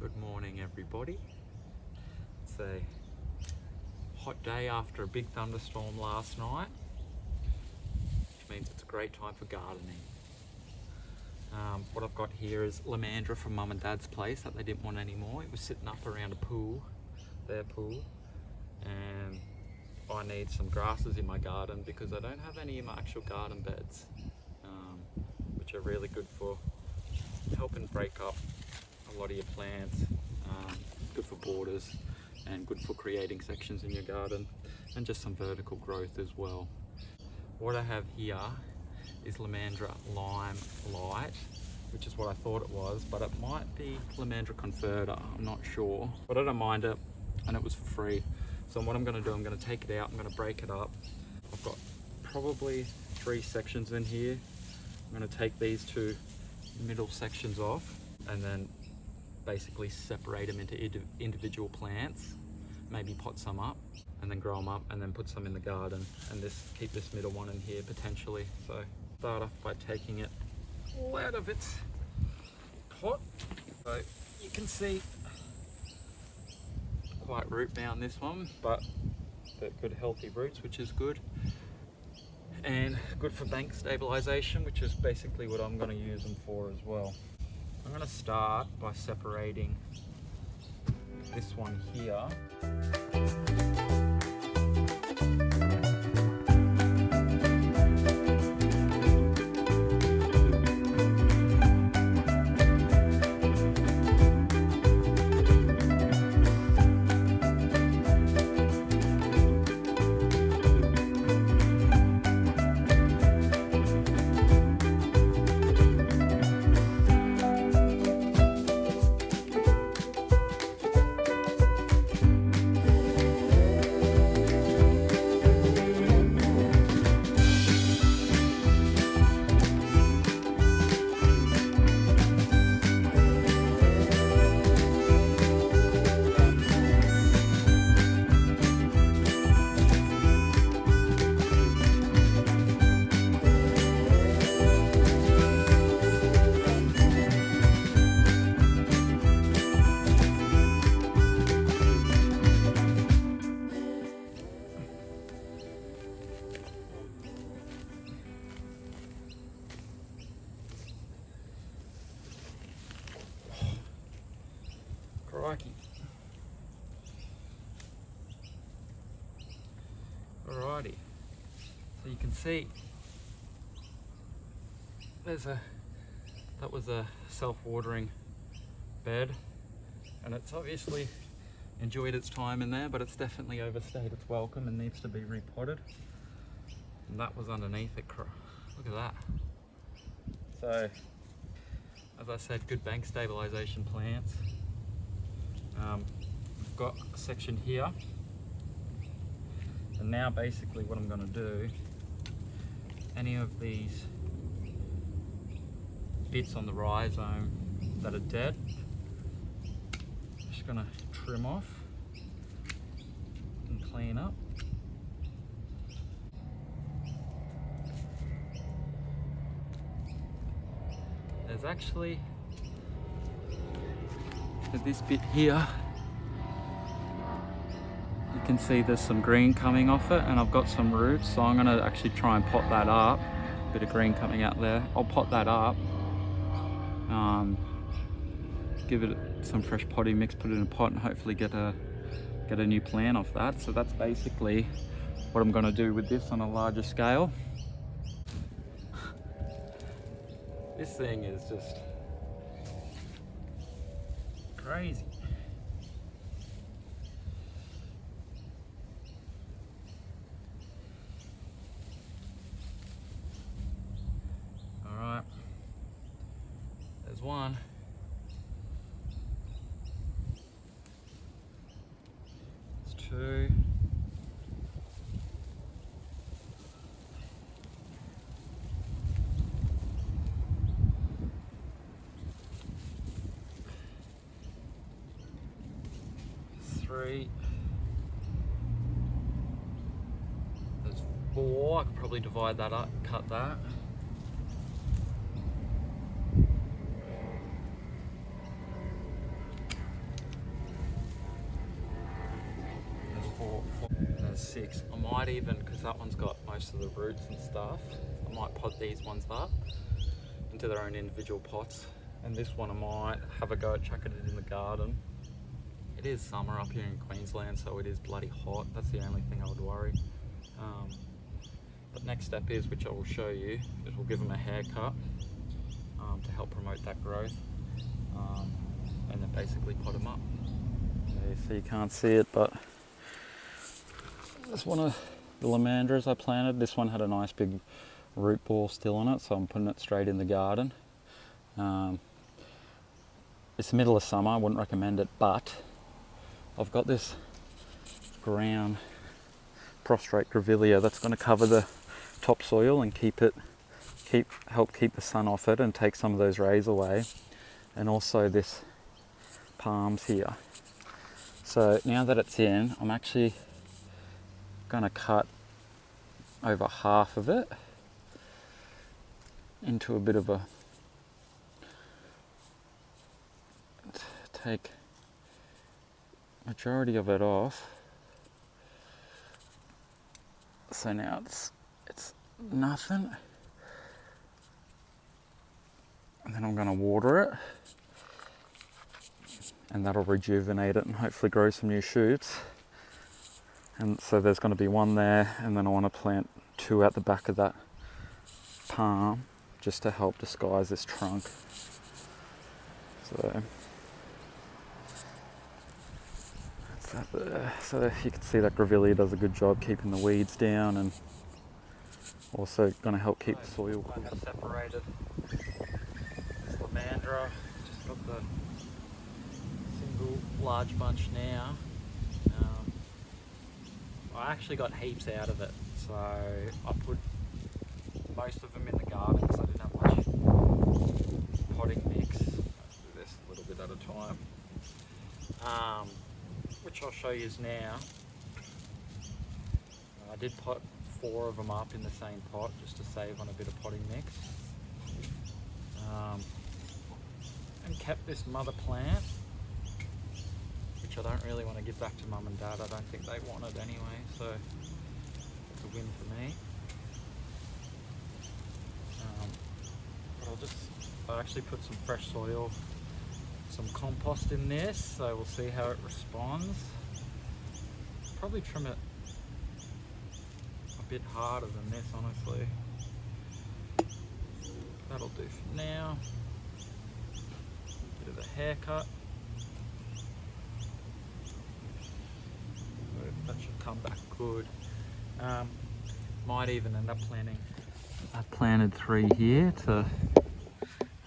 Good morning, everybody. It's a hot day after a big thunderstorm last night, which means it's a great time for gardening. What I've got here is lomandra from Mum and Dad's place that they didn't want anymore. It was sitting up around a pool, their pool, and I need some grasses in my garden because I don't have any in my actual garden beds, which are really good for helping break up a lot of your plants, good for borders and good for creating sections in your garden, and just some vertical growth as well. What I have here is lomandra lime light, which is what I thought it was, but it might be lomandra converta, I'm not sure, but I don't mind it, and it was for free. So what I'm going to do, I'm going to take it out, I'm going to break it up. I've got probably 3 sections in here. I'm going to take these 2 middle sections off and then basically separate them into individual plants, maybe pot some up and then grow them up and then put some in the garden, and keep this middle one in here potentially. So start off by taking it all out of its pot. So you can see quite root bound this one, but they're good healthy roots, which is good, and good for bank stabilization, which is basically what I'm going to use them for as well. I'm going to start by separating this one here. Crikey. Alrighty, so you can see that was a self-watering bed, and it's obviously enjoyed its time in there, but it's definitely overstayed its welcome and needs to be repotted. And that was underneath it. Look at that. So as I said, good bank stabilization plants. I've got a section here, and now basically what I'm going to do, any of these bits on the rhizome that are dead, I'm just going to trim off and clean up. There's this bit here, you can see there's some green coming off it, and I've got some roots, so I'm going to actually try and pot that up. Bit of green coming out there. I'll pot that up, give it some fresh potting mix, put it in a pot, and hopefully get a new plant off that. So that's basically what I'm going to do with this on a larger scale. This thing is just crazy. All right, there's one. There's 2. There's 4. I could probably divide that up, cut that. 6. I might even, because that one's got most of the roots and stuff, I might pot these ones up into their own individual pots. And this one I might have a go at chucking it in the garden. It is summer up here in Queensland, so it is bloody hot. That's the only thing I would worry. But next step is, which I will show you, is we'll give them a haircut to help promote that growth, and then basically pot them up. Okay, so you can't see it, but this one of the lomandras I planted, this one had a nice big root ball still on it, so I'm putting it straight in the garden. It's the middle of summer, I wouldn't recommend it, but I've got this brown prostrate grevillea that's going to cover the topsoil and help keep the sun off it and take some of those rays away, and also this palms here. So now that it's in, I'm actually going to cut over half of it into a bit of a, take majority of it off. So now it's nothing, and then I'm going to water it, and that'll rejuvenate it and hopefully grow some new shoots. And so there's going to be one there, and then I want to plant 2 at the back of that palm just to help disguise this trunk. So that's that there. So you can see that grevillea does a good job keeping the weeds down, and also going to help keep the soil cool. I've separated this lomandra, just got the single large bunch now. I actually got heaps out of it, so I put most of them in the garden because I didn't have much potting mix. Let's do this a little bit at a time, which I'll show you now. I did pot 4 of them up in the same pot just to save on a bit of potting mix, and kept this mother plant, which I don't really want to give back to mum and dad. I don't think they want it anyway, so it's a win for me. But I actually put some fresh soil, some compost in this, so we'll see how it responds. Probably trim it a bit harder than this, honestly. That'll do for now. Bit of a haircut. That should come back good. Might even end up planting. I've planted 3 here to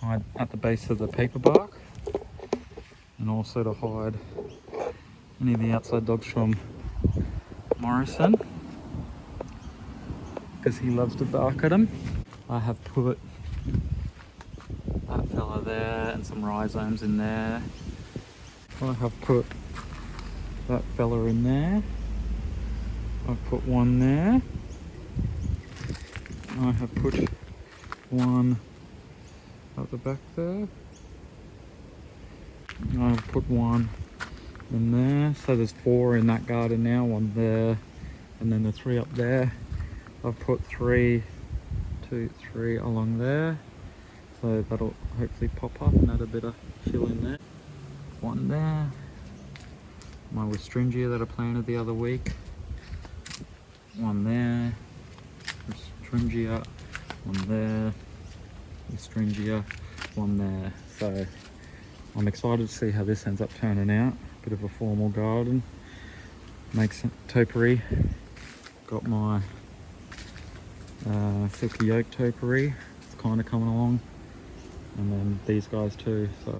hide at the base of the paper bark, and also to hide any of the outside dogs from Morrison, because he loves to bark at them. I have put that fella there and some rhizomes in there. I have put that fella in there. I've put one there. I have put one at the back there. I've put one in there. So there's 4 in that garden now, 1 there, and then the 3 up there. I've put 3, 2, 3 along there. So that'll hopefully pop up and add a bit of fill in there. 1 there. My Westringia that I planted the other week. 1 there. Westringia. 1 there. Westringia. 1 there. So I'm excited to see how this ends up turning out. Bit of a formal garden. Make some topiary. Got my silky yolk topiary. It's kind of coming along. And then these guys too. So